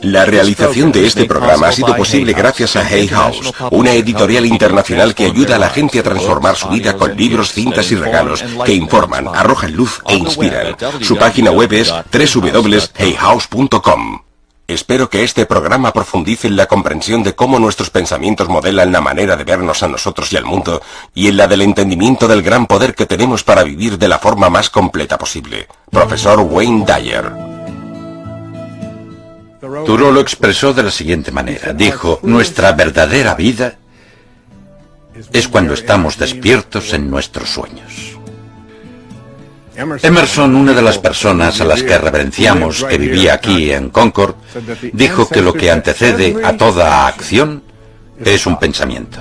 La realización de este programa ha sido posible gracias a Hay House, una editorial internacional que ayuda a la gente a transformar su vida con libros, cintas y regalos que informan, arrojan luz e inspiran. Su página web es www.hayhouse.com. Espero que este programa profundice en la comprensión de cómo nuestros pensamientos modelan la manera de vernos a nosotros y al mundo, y en la del entendimiento del gran poder que tenemos para vivir de la forma más completa posible. Profesor Wayne Dyer. Thoreau lo expresó de la siguiente manera. Dijo, nuestra verdadera vida es cuando estamos despiertos en nuestros sueños. Emerson, una de las personas a las que reverenciamos, que vivía aquí en Concord, dijo que lo que antecede a toda acción es un pensamiento.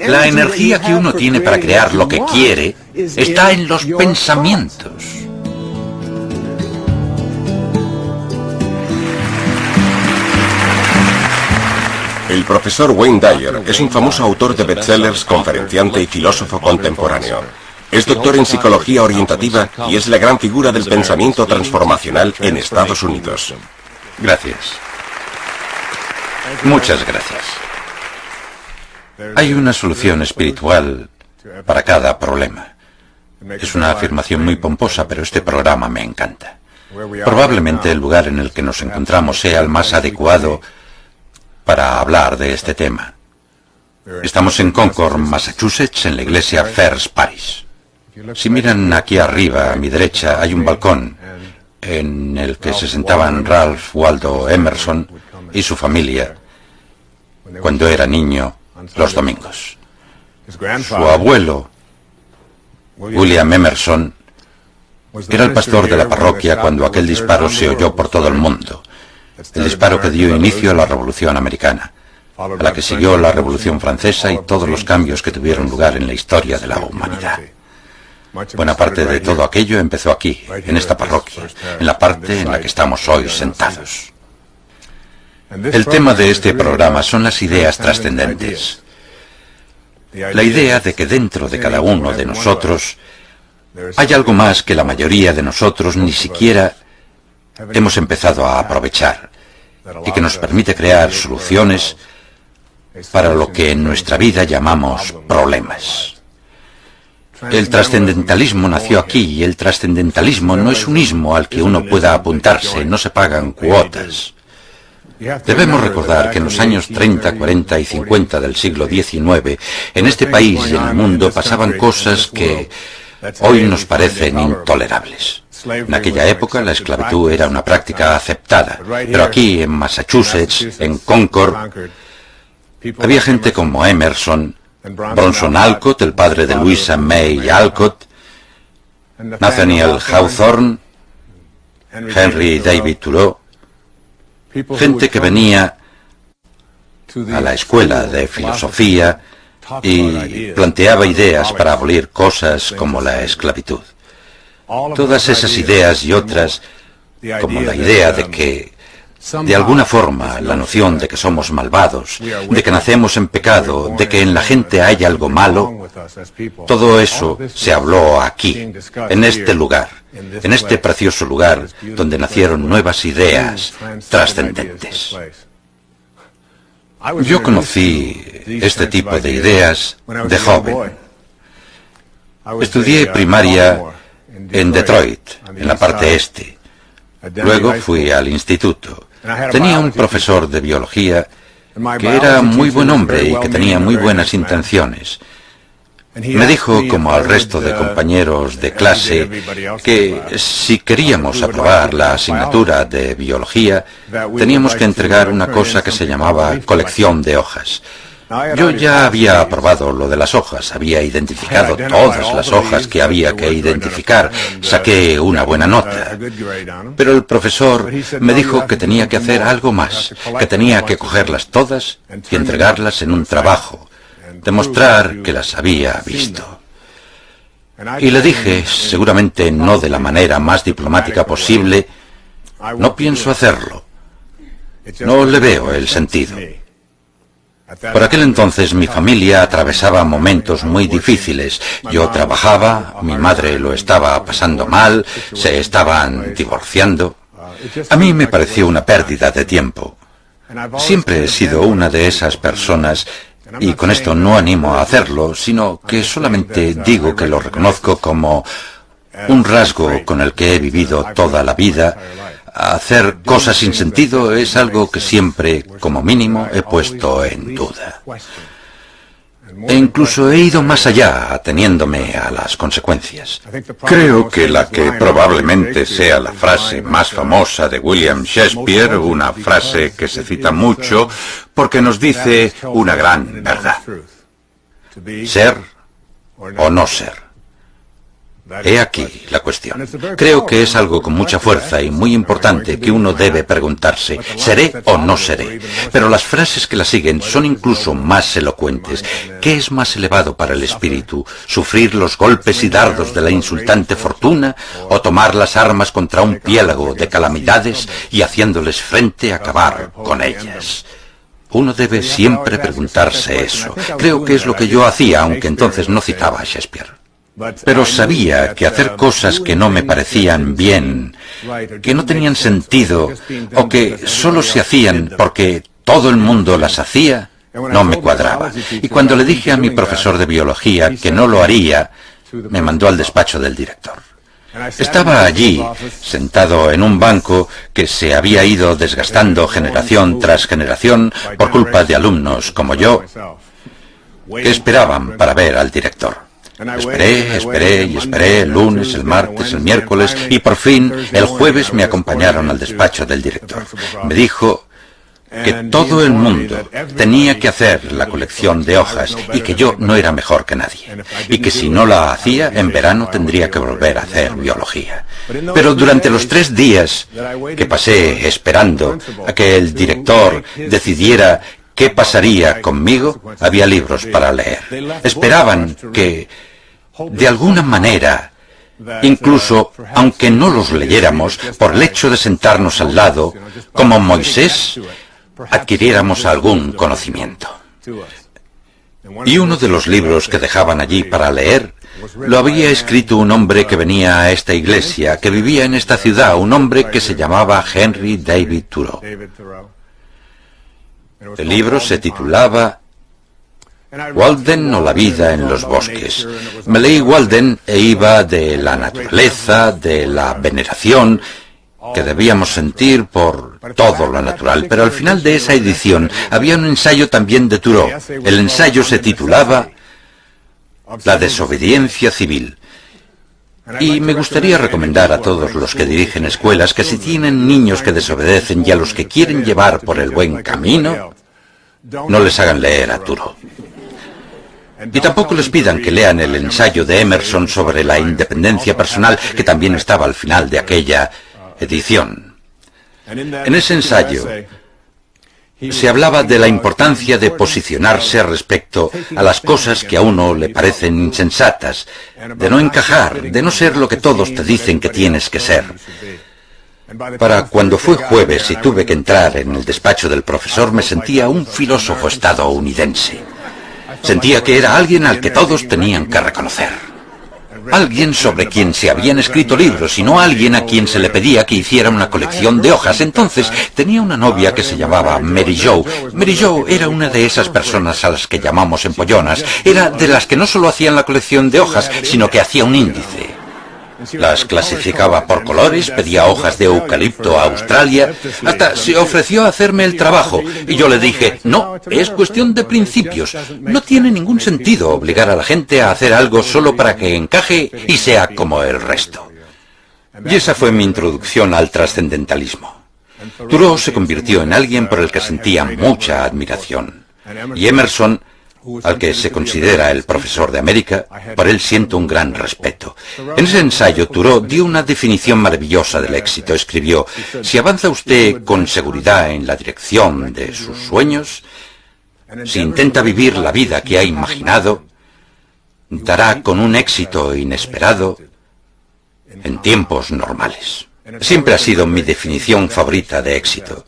La energía que uno tiene para crear lo que quiere está en los pensamientos. El profesor Wayne Dyer es un famoso autor de bestsellers, conferenciante y filósofo contemporáneo. Es doctor en psicología orientativa y es la gran figura del pensamiento transformacional en Estados Unidos. Gracias. Muchas gracias. Hay una solución espiritual para cada problema. Es una afirmación muy pomposa, pero este programa me encanta. Probablemente el lugar en el que nos encontramos sea el más adecuado para hablar de este tema. Estamos en Concord, Massachusetts, en la iglesia First Parish. Si miran aquí arriba, a mi derecha, hay un balcón en el que se sentaban Ralph Waldo Emerson y su familia cuando era niño los domingos. Su abuelo, William Emerson, era el pastor de la parroquia cuando aquel disparo se oyó por todo el mundo. El disparo que dio inicio a la Revolución Americana, a la que siguió la Revolución Francesa y todos los cambios que tuvieron lugar en la historia de la humanidad. Buena parte de todo aquello empezó aquí, en esta parroquia, en la parte en la que estamos hoy sentados. El tema de este programa son las ideas trascendentes. La idea de que dentro de cada uno de nosotros hay algo más que la mayoría de nosotros ni siquiera hemos empezado a aprovechar y que nos permite crear soluciones para lo que en nuestra vida llamamos problemas. El trascendentalismo nació aquí y el trascendentalismo no es un ismo al que uno pueda apuntarse, no se pagan cuotas. Debemos recordar que en los años 30, 40 y 50 del siglo XIX, en este país y en el mundo pasaban cosas que hoy nos parecen intolerables. En aquella época la esclavitud era una práctica aceptada, pero aquí en Massachusetts, en Concord, había gente como Emerson, Bronson Alcott, el padre de Louisa May Alcott, Nathaniel Hawthorne, Henry David Thoreau, gente que venía a la escuela de filosofía y planteaba ideas para abolir cosas como la esclavitud. Todas esas ideas y otras, como la idea de que, de alguna forma, la noción de que somos malvados, de que nacemos en pecado, de que en la gente hay algo malo, todo eso se habló aquí, en este lugar, en este precioso lugar donde nacieron nuevas ideas trascendentes. Yo conocí este tipo de ideas de joven. Estudié primaria en Detroit, en la parte este. Luego fui al instituto. Tenía un profesor de biología que era muy buen hombre y que tenía muy buenas intenciones. Me dijo, como al resto de compañeros de clase, que si queríamos aprobar la asignatura de biología, teníamos que entregar una cosa que se llamaba colección de hojas. Yo ya había aprobado lo de las hojas, había identificado todas las hojas que había que identificar, saqué una buena nota. Pero el profesor me dijo que tenía que hacer algo más, que tenía que cogerlas todas y entregarlas en un trabajo, demostrar que las había visto. Y le dije, seguramente no de la manera más diplomática posible, no pienso hacerlo, no le veo el sentido. Por aquel entonces mi familia atravesaba momentos muy difíciles. Yo trabajaba, mi madre lo estaba pasando mal, se estaban divorciando. A mí me pareció una pérdida de tiempo. Siempre he sido una de esas personas, y con esto no animo a hacerlo, sino que solamente digo que lo reconozco como un rasgo con el que he vivido toda la vida. Hacer cosas sin sentido es algo que siempre, como mínimo, he puesto en duda. E incluso he ido más allá, ateniéndome a las consecuencias. Creo que la que probablemente sea la frase más famosa de William Shakespeare, una frase que se cita mucho porque nos dice una gran verdad. Ser o no ser. He aquí la cuestión. Creo que es algo con mucha fuerza y muy importante que uno debe preguntarse, ¿seré o no seré? Pero las frases que la siguen son incluso más elocuentes. ¿Qué es más elevado para el espíritu? ¿Sufrir los golpes y dardos de la insultante fortuna o tomar las armas contra un piélago de calamidades y haciéndoles frente acabar con ellas? Uno debe siempre preguntarse eso. Creo que es lo que yo hacía, aunque entonces no citaba a Shakespeare. Pero sabía que hacer cosas que no me parecían bien, que no tenían sentido, o que solo se hacían porque todo el mundo las hacía, no me cuadraba. Y cuando le dije a mi profesor de biología que no lo haría, me mandó al despacho del director. Estaba allí, sentado en un banco que se había ido desgastando generación tras generación por culpa de alumnos como yo, que esperaban para ver al director. Esperé y esperé, el lunes, el martes, el miércoles, y por fin, el jueves me acompañaron al despacho del director. Me dijo que todo el mundo tenía que hacer la colección de hojas y que yo no era mejor que nadie. Y que si no la hacía, en verano tendría que volver a hacer biología. Pero durante los 3 días que pasé esperando a que el director decidiera qué pasaría conmigo, había libros para leer. Esperaban que, de alguna manera, incluso aunque no los leyéramos, por el hecho de sentarnos al lado, como Moisés, adquiriéramos algún conocimiento. Y uno de los libros que dejaban allí para leer lo había escrito un hombre que venía a esta iglesia, que vivía en esta ciudad, un hombre que se llamaba Henry David Thoreau. El libro se titulaba Walden o la vida en los bosques. Me leí Walden e iba de la naturaleza, de la veneración que debíamos sentir por todo lo natural, pero al final de esa edición había un ensayo también de Thoreau. El ensayo se titulaba La desobediencia civil. Y me gustaría recomendar a todos los que dirigen escuelas que si tienen niños que desobedecen y a los que quieren llevar por el buen camino, no les hagan leer a Thoreau. Y tampoco les pidan que lean el ensayo de Emerson sobre la independencia personal, que también estaba al final de aquella edición. En ese ensayo se hablaba de la importancia de posicionarse respecto a las cosas que a uno le parecen insensatas, de no encajar, de no ser lo que todos te dicen que tienes que ser. Para cuando fue jueves y tuve que entrar en el despacho del profesor, me sentía un filósofo estadounidense. Sentía que era alguien al que todos tenían que reconocer. Alguien sobre quien se habían escrito libros y no alguien a quien se le pedía que hiciera una colección de hojas. Entonces tenía una novia que se llamaba Mary Jo. Mary Jo era una de esas personas a las que llamamos empollonas. Era de las que no solo hacían la colección de hojas, sino que hacía un índice. Las clasificaba por colores, pedía hojas de eucalipto a Australia, hasta se ofreció a hacerme el trabajo. Y yo le dije, no, es cuestión de principios. No tiene ningún sentido obligar a la gente a hacer algo solo para que encaje y sea como el resto. Y esa fue mi introducción al trascendentalismo. Thoreau se convirtió en alguien por el que sentía mucha admiración. Y Emerson, al que se considera el profesor de América, por él siento un gran respeto. En ese ensayo, Thoreau dio una definición maravillosa del éxito. Escribió, si avanza usted con seguridad en la dirección de sus sueños, si intenta vivir la vida que ha imaginado, dará con un éxito inesperado en tiempos normales. Siempre ha sido mi definición favorita de éxito.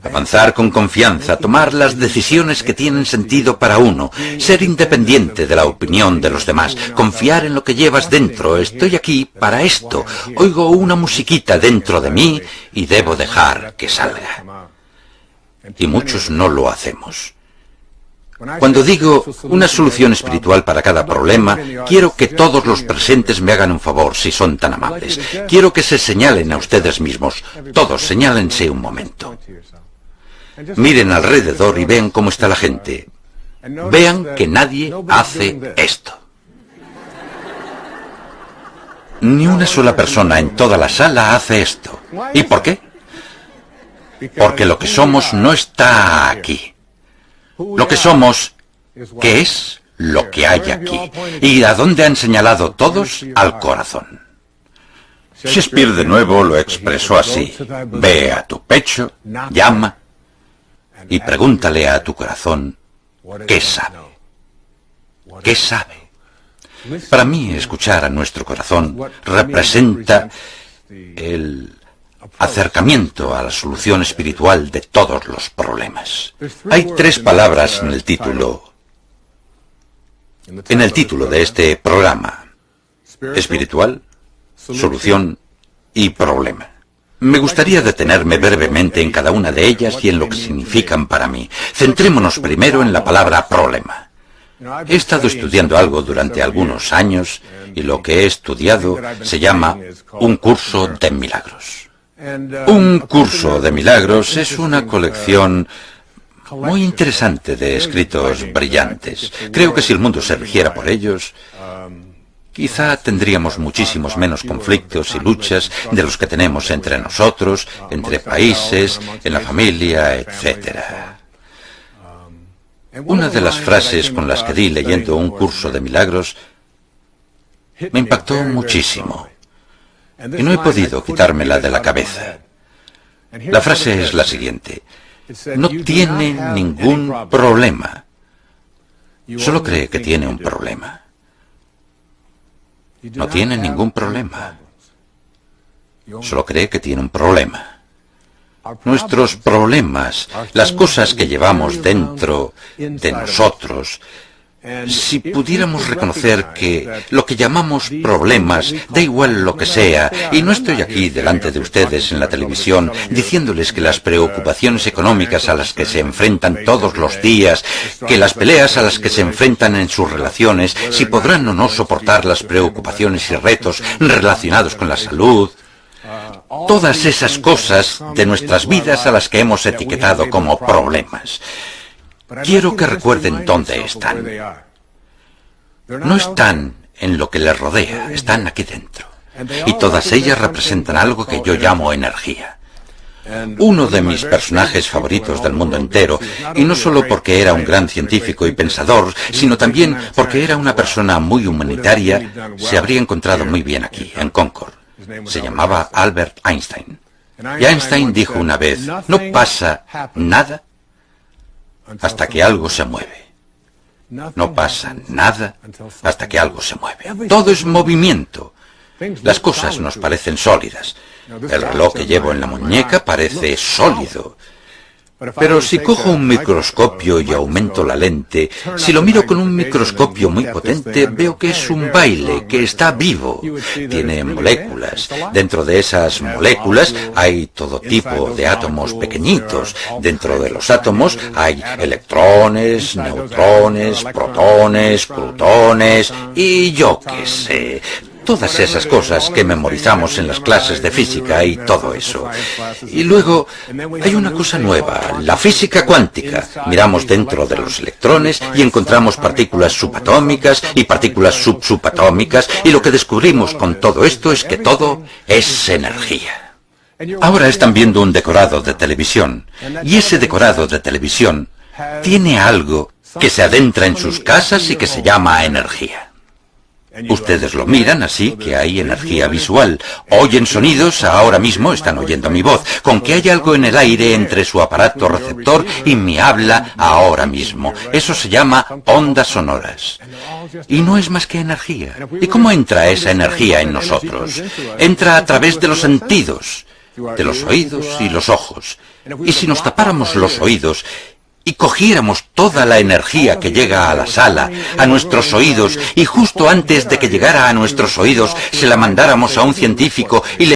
Avanzar con confianza, tomar las decisiones que tienen sentido para uno, ser independiente de la opinión de los demás, confiar en lo que llevas dentro. Estoy aquí para esto. Oigo una musiquita dentro de mí y debo dejar que salga. Y muchos no lo hacemos. Cuando digo una solución espiritual para cada problema, quiero que todos los presentes me hagan un favor, si son tan amables. Quiero que se señalen a ustedes mismos. Todos, señálense un momento. Miren alrededor y vean cómo está la gente. Vean que nadie hace esto. Ni una sola persona en toda la sala hace esto. ¿Y por qué? Porque lo que somos no está aquí. Lo que somos, ¿qué es lo que hay aquí? ¿Y a dónde han señalado todos? Al corazón. Shakespeare de nuevo lo expresó así. Ve a tu pecho, llama y pregúntale a tu corazón qué sabe. ¿Qué sabe? Para mí, escuchar a nuestro corazón representa el acercamiento a la solución espiritual de todos los problemas. Hay 3 palabras en el título de este programa: espiritual, solución y problema. Me gustaría detenerme brevemente en cada una de ellas y en lo que significan para mí. Centrémonos primero en la palabra problema. He estado estudiando algo durante algunos años y lo que he estudiado se llama un curso de milagros. Un curso de milagros es una colección muy interesante de escritos brillantes. Creo que si el mundo se rigiera por ellos, quizá tendríamos muchísimos menos conflictos y luchas de los que tenemos entre nosotros, entre países, en la familia, etc. Una de las frases con las que di leyendo un curso de milagros me impactó muchísimo. Y no he podido quitármela de la cabeza. La frase es la siguiente: no tiene ningún problema, solo cree que tiene un problema. No tiene ningún problema, solo cree que tiene un problema. Nuestros problemas, las cosas que llevamos dentro de nosotros, si pudiéramos reconocer que lo que llamamos problemas, da igual lo que sea, y no estoy aquí delante de ustedes en la televisión diciéndoles que las preocupaciones económicas a las que se enfrentan todos los días, que las peleas a las que se enfrentan en sus relaciones, si podrán o no soportar las preocupaciones y retos relacionados con la salud, todas esas cosas de nuestras vidas a las que hemos etiquetado como problemas. Quiero que recuerden dónde están. No están en lo que les rodea, están aquí dentro. Y todas ellas representan algo que yo llamo energía. Uno de mis personajes favoritos del mundo entero, y no solo porque era un gran científico y pensador, sino también porque era una persona muy humanitaria, se habría encontrado muy bien aquí, en Concord. Se llamaba Albert Einstein. Y Einstein dijo una vez: no pasa nada hasta que algo se mueve. No pasa nada hasta que algo se mueve. Todo es movimiento. Las cosas nos parecen sólidas. El reloj que llevo en la muñeca parece sólido. Pero si cojo un microscopio y aumento la lente, si lo miro con un microscopio muy potente, veo que es un baile, que está vivo. Tiene moléculas. Dentro de esas moléculas hay todo tipo de átomos pequeñitos. Dentro de los átomos hay electrones, neutrones, protones, plutones y yo qué sé. Todas esas cosas que memorizamos en las clases de física y todo eso. Y luego hay una cosa nueva, la física cuántica. Miramos dentro de los electrones y encontramos partículas subatómicas y partículas subsubatómicas, y lo que descubrimos con todo esto es que todo es energía. Ahora están viendo un decorado de televisión, y ese decorado de televisión tiene algo que se adentra en sus casas y que se llama energía. Ustedes lo miran, así que hay energía visual. Oyen sonidos, ahora mismo están oyendo mi voz, con que hay algo en el aire entre su aparato receptor y mi habla ahora mismo. Eso se llama ondas sonoras. Y no es más que energía. ¿Y cómo entra esa energía en nosotros? Entra a través de los sentidos. de los oídos y los ojos. Y si nos tapáramos los oídos y cogiéramos toda la energía que llega a la sala, a nuestros oídos, y justo antes de que llegara a nuestros oídos se la mandáramos a un científico y le